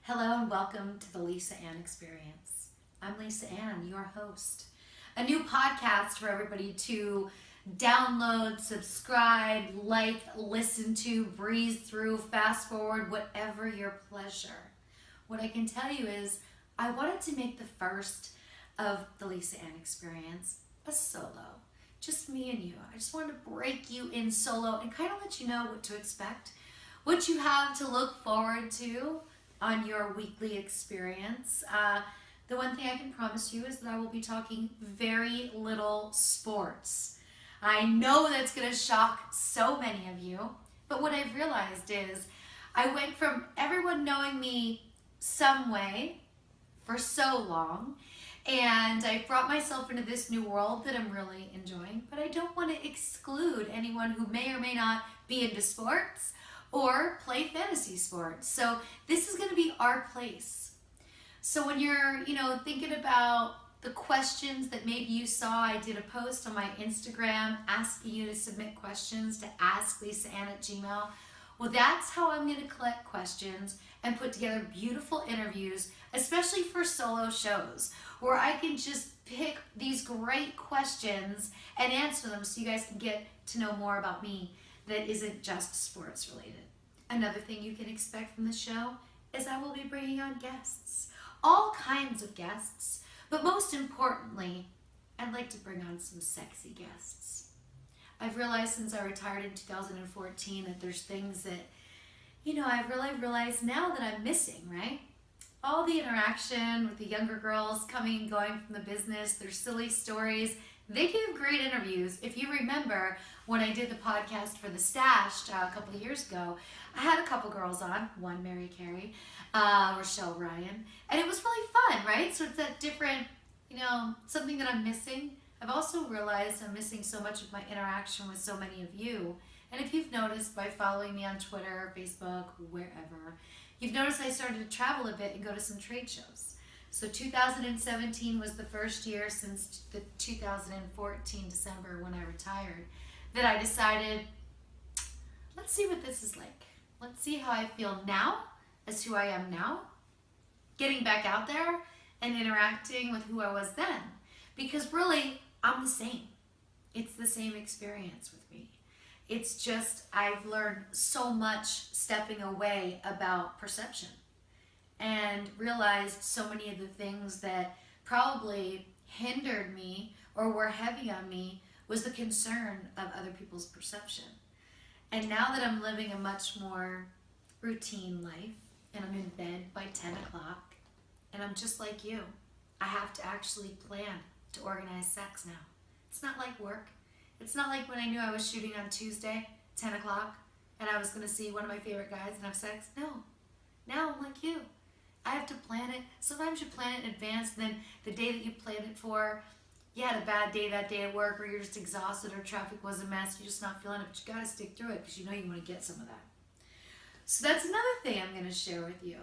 Hello and welcome to the Lisa Ann Experience. I'm Lisa Ann, your host. A new podcast for everybody to download, subscribe, like, listen to, breeze through, fast forward, whatever your pleasure. What I can tell you is I wanted to make the first of the Lisa Ann Experience a solo. Just me and you. I just wanted to break you in solo and kind of let you know what to expect, what you have to look forward to on your weekly experience. The one thing I can promise you is that I will be talking very little sports. I know that's going to shock so many of you, but what I've realized is I went from everyone knowing me some way for so long, and I brought myself into this new world that I'm really enjoying, but I don't want to exclude anyone who may or may not be into sports or play fantasy sports. So this is going to be our place. So when you're, thinking about the questions that maybe you saw, I did a post on my Instagram asking you to submit questions to asklisaann@gmail. Well, that's how I'm going to collect questions and put together beautiful interviews, especially for solo shows, where I can just pick these great questions and answer them so you guys can get to know more about me that isn't just sports related. Another thing you can expect from the show is I will be bringing on guests, all kinds of guests, but most importantly, I'd like to bring on some sexy guests. I've realized since I retired in 2014 that there's things that, I've really realized now that I'm missing, right? All the interaction with the younger girls coming and going from the business, their silly stories. They give great interviews. If you remember when I did the podcast for The Stashed a couple of years ago, I had a couple girls on, one Mary Carey, Rochelle Ryan, and it was really fun, right? So it's that different, something that I'm missing. I've also realized I'm missing so much of my interaction with so many of you. And if you've noticed by following me on Twitter, Facebook, wherever, you've noticed I started to travel a bit and go to some trade shows. So 2017 was the first year since the 2014 December when I retired that I decided, let's see what this is like. Let's see how I feel now as who I am now, getting back out there and interacting with who I was then. Because really, I'm the same. It's the same experience with me. It's just I've learned so much stepping away about perception and realized so many of the things that probably hindered me or were heavy on me was the concern of other people's perception. And now that I'm living a much more routine life and I'm in bed by 10 o'clock and I'm just like you, I have to actually plan to organize sex now. It's not like work. It's not like when I knew I was shooting on Tuesday, 10 o'clock, and I was going to see one of my favorite guys and have sex. No. Now I'm like you. I have to plan it. Sometimes you plan it in advance, and then the day that you planned it for, you had a bad day that day at work, or you're just exhausted, or traffic was a mess, you're just not feeling it, but you got to stick through it because you know you want to get some of that. So that's another thing I'm going to share with you.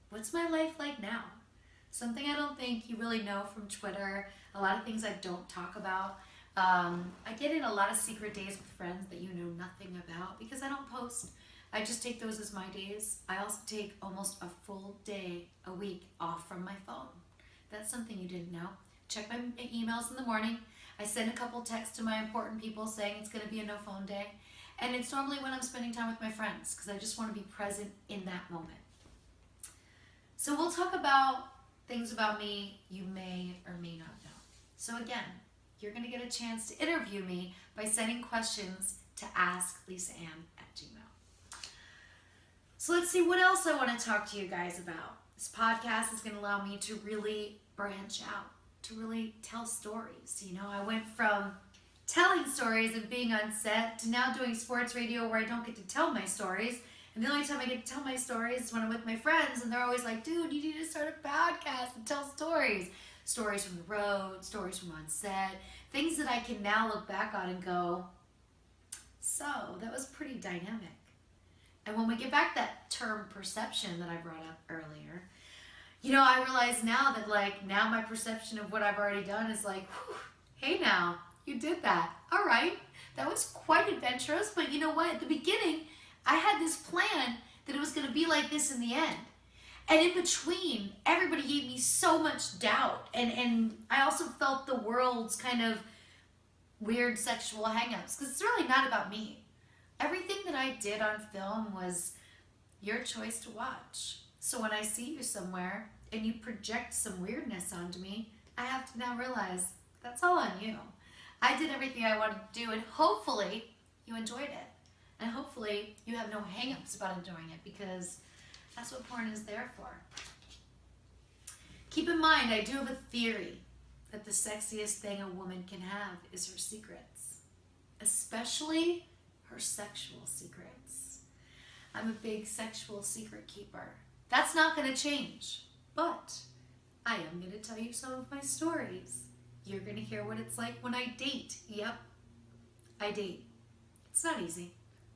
What's my life like now? Something I don't think you really know from Twitter, a lot of things I don't talk about. I get in a lot of secret days with friends that you know nothing about because I don't post. I just take those as my days. I also take almost a full day a week off from my phone. That's something you didn't know. Check my emails in the morning. I send a couple texts to my important people saying it's going to be a no phone day. And it's normally when I'm spending time with my friends because I just want to be present in that moment. So we'll talk about things about me you may or may not know. So again, you're going to get a chance to interview me by sending questions to asklisaann@gmail. So let's see what else I want to talk to you guys about. This podcast is going to allow me to really branch out, to really tell stories. I went from telling stories and being on set to now doing sports radio where I don't get to tell my stories. And the only time I get to tell my stories is when I'm with my friends, and they're always like, dude, you need to start a podcast and tell stories. Stories from the road, stories from on set, things that I can now look back on and go, so that was pretty dynamic. And when we get back that term perception that I brought up earlier, I realize now that now my perception of what I've already done is like, whew, hey now, you did that. All right, that was quite adventurous, but you know what? At the beginning, I had this plan that it was going to be like this in the end. And in between, everybody gave me so much doubt. And I also felt the world's kind of weird sexual hangups, because it's really not about me. Everything that I did on film was your choice to watch. So when I see you somewhere and you project some weirdness onto me, I have to now realize that's all on you. I did everything I wanted to do, and hopefully you enjoyed it. And hopefully you have no hangups about enjoying it, because that's what porn is there for. Keep in mind, I do have a theory that the sexiest thing a woman can have is her secrets, especially her sexual secrets. I'm a big sexual secret keeper. That's not going to change, but I am going to tell you some of my stories. You're going to hear what it's like when I date. Yep, I date. It's not easy,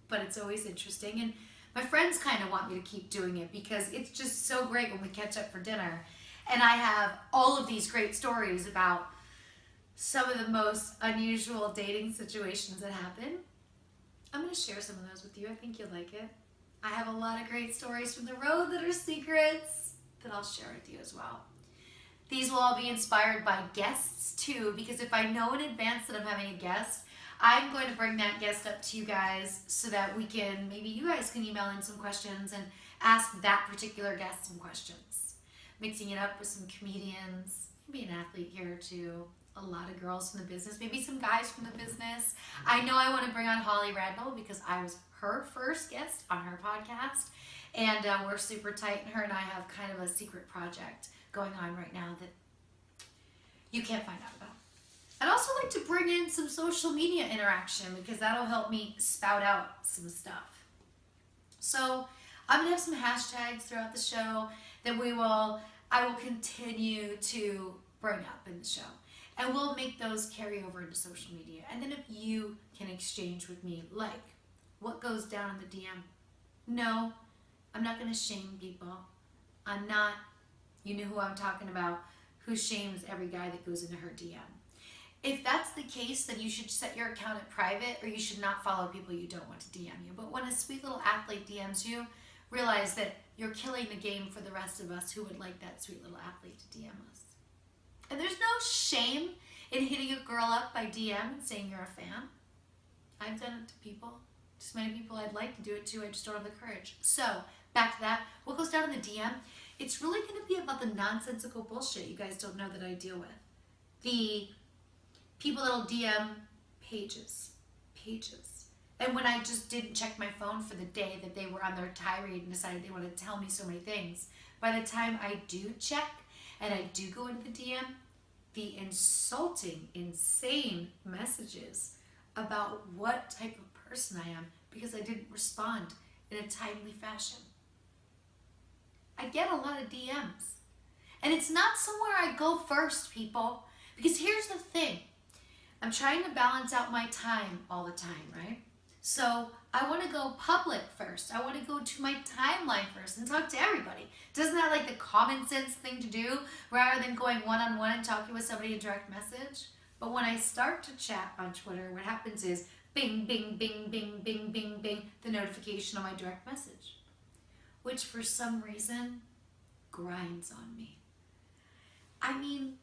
but it's always interesting. And my friends kind of want me to keep doing it because it's just so great when we catch up for dinner. And I have all of these great stories about some of the most unusual dating situations that happen. I'm going to share some of those with you. I think you'll like it. I have a lot of great stories from the road that are secrets that I'll share with you as well. These will all be inspired by guests too, because if I know in advance that I'm having a guest, I'm going to bring that guest up to you guys so that we can, maybe you guys can email in some questions and ask that particular guest some questions. Mixing it up with some comedians, maybe an athlete here or two, a lot of girls from the business, maybe some guys from the business. I know I want to bring on Holly Randall because I was her first guest on her podcast, and we're super tight, and her and I have kind of a secret project going on right now that you can't find out about. I'd also like to bring in some social media interaction because that'll help me spout out some stuff. So I'm going to have some hashtags throughout the show that I will continue to bring up in the show. And we'll make those carry over into social media. And then if you can exchange with me, like, what goes down in the DM? No, I'm not going to shame people. I'm not, you know who I'm talking about, who shames every guy that goes into her DM. If that's the case, then you should set your account at private, or you should not follow people you don't want to DM you. But when a sweet little athlete DMs you, realize that you're killing the game for the rest of us who would like that sweet little athlete to DM us. And there's no shame in hitting a girl up by DM and saying you're a fan. I've done it to people. Just many people I'd like to do it to, I just don't have the courage. So, back to that. What goes down in the DM? It's really going to be about the nonsensical bullshit you guys don't know that I deal with. The people that'll DM pages. And when I just didn't check my phone for the day that they were on their tirade and decided they wanted to tell me so many things, by the time I do check and I do go into the DM, the insulting, insane messages about what type of person I am because I didn't respond in a timely fashion. I get a lot of DMs. And it's not somewhere I go first, people. Because here's the thing. I'm trying to balance out my time all the time, right? So I want to go public first. I want to go to my timeline first and talk to everybody. Doesn't that like the common sense thing to do rather than going one-on-one and talking with somebody in direct message? But when I start to chat on Twitter, what happens is bing, bing, bing, bing, bing, bing, bing, the notification on my direct message, which for some reason grinds on me. I mean,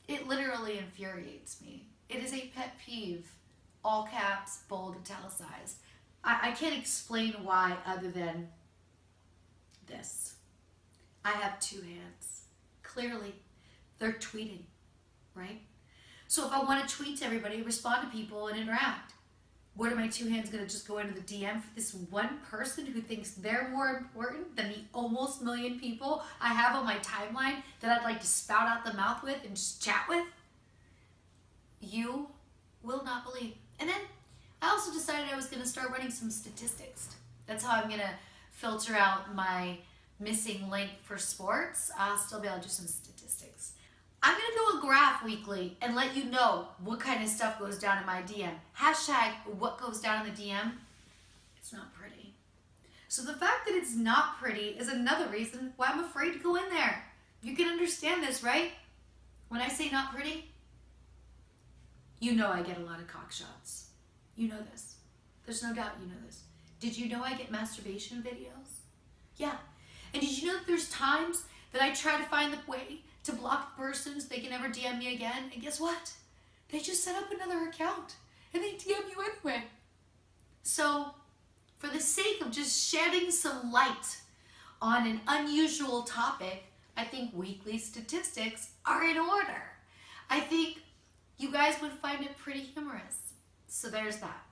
it literally infuriates me. It is a pet peeve. All caps, bold, italicized. I can't explain why other than this. I have two hands. Clearly, they're tweeting, right? So if I want to tweet to everybody, respond to people, and interact, what are my two hands going to just go into the DM for this one person who thinks they're more important than the almost million people I have on my timeline that I'd like to spout out the mouth with and just chat with? You will not believe. And then I also decided I was going to start running some statistics. That's how I'm going to filter out my missing link for sports. I'll still be able to do some statistics. I'm going to do a graph weekly and let you know what kind of stuff goes down in my DM. Hashtag what goes down in the DM. It's not pretty. So the fact that it's not pretty is another reason why I'm afraid to go in there. You can understand this, right? When I say not pretty, you know I get a lot of cock shots. You know this. There's no doubt you know this. Did you know I get masturbation videos? Yeah. And did you know that there's times that I try to find the way to block the person so they can never DM me again? And guess what? They just set up another account and they DM you anyway. So, for the sake of just shedding some light on an unusual topic, I think weekly statistics are in order. I think you guys would find it pretty humorous. So there's that.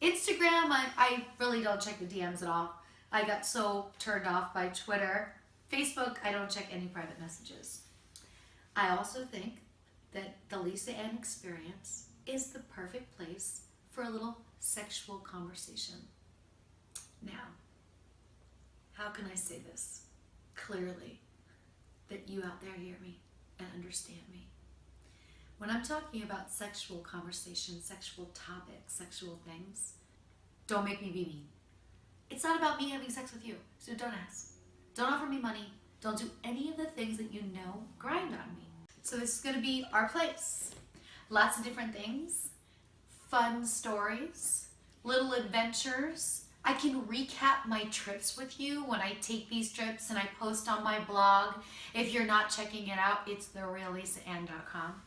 Instagram, I really don't check the DMs at all. I got so turned off by Twitter. Facebook, I don't check any private messages. I also think that the Lisa Ann Experience is the perfect place for a little sexual conversation. Now, how can I say this clearly that you out there hear me and understand me? When I'm talking about sexual conversation, sexual topics, sexual things, don't make me be mean. It's not about me having sex with you, so don't ask. Don't offer me money. Don't do any of the things that you know grind on me. So this is going to be our place. Lots of different things, fun stories, little adventures. I can recap my trips with you when I take these trips and I post on my blog. If you're not checking it out, it's thereallisaann.com.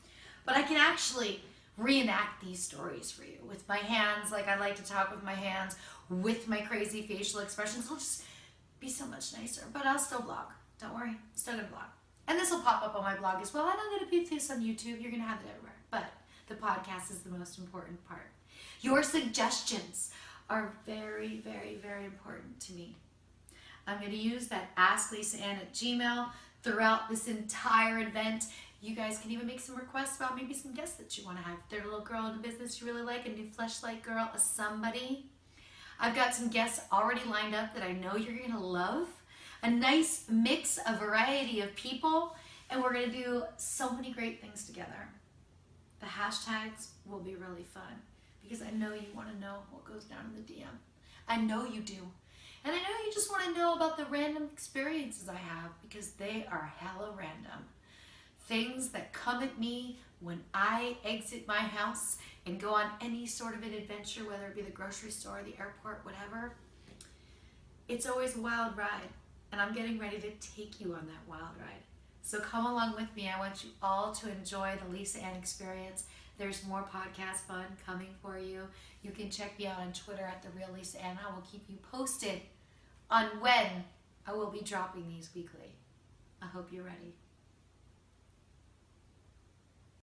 But I can actually reenact these stories for you with my hands, like I like to talk with my hands, with my crazy facial expressions. It'll just be so much nicer, but I'll still blog. Don't worry, I'm still gonna blog. And this will pop up on my blog as well. I'm not gonna put this on YouTube, you're gonna have it everywhere. But the podcast is the most important part. Your suggestions are very, very, very important to me. I'm gonna use that Ask Lisa Ann at Gmail throughout this entire event. You guys can even make some requests about maybe some guests that you want to have. If there's a little girl in the business you really like, a new fleshlight girl, a somebody. I've got some guests already lined up that I know you're going to love. A nice mix, a variety of people, and we're going to do so many great things together. The hashtags will be really fun because I know you want to know what goes down in the DM. I know you do. And I know you just want to know about the random experiences I have because they are hella random. Things that come at me when I exit my house and go on any sort of an adventure, whether it be the grocery store, the airport, whatever. It's always a wild ride, and I'm getting ready to take you on that wild ride. So come along with me. I want you all to enjoy the Lisa Ann Experience. There's more podcast fun coming for you. You can check me out on Twitter at @TheRealLisaAnn. I will keep you posted on when I will be dropping these weekly. I hope you're ready.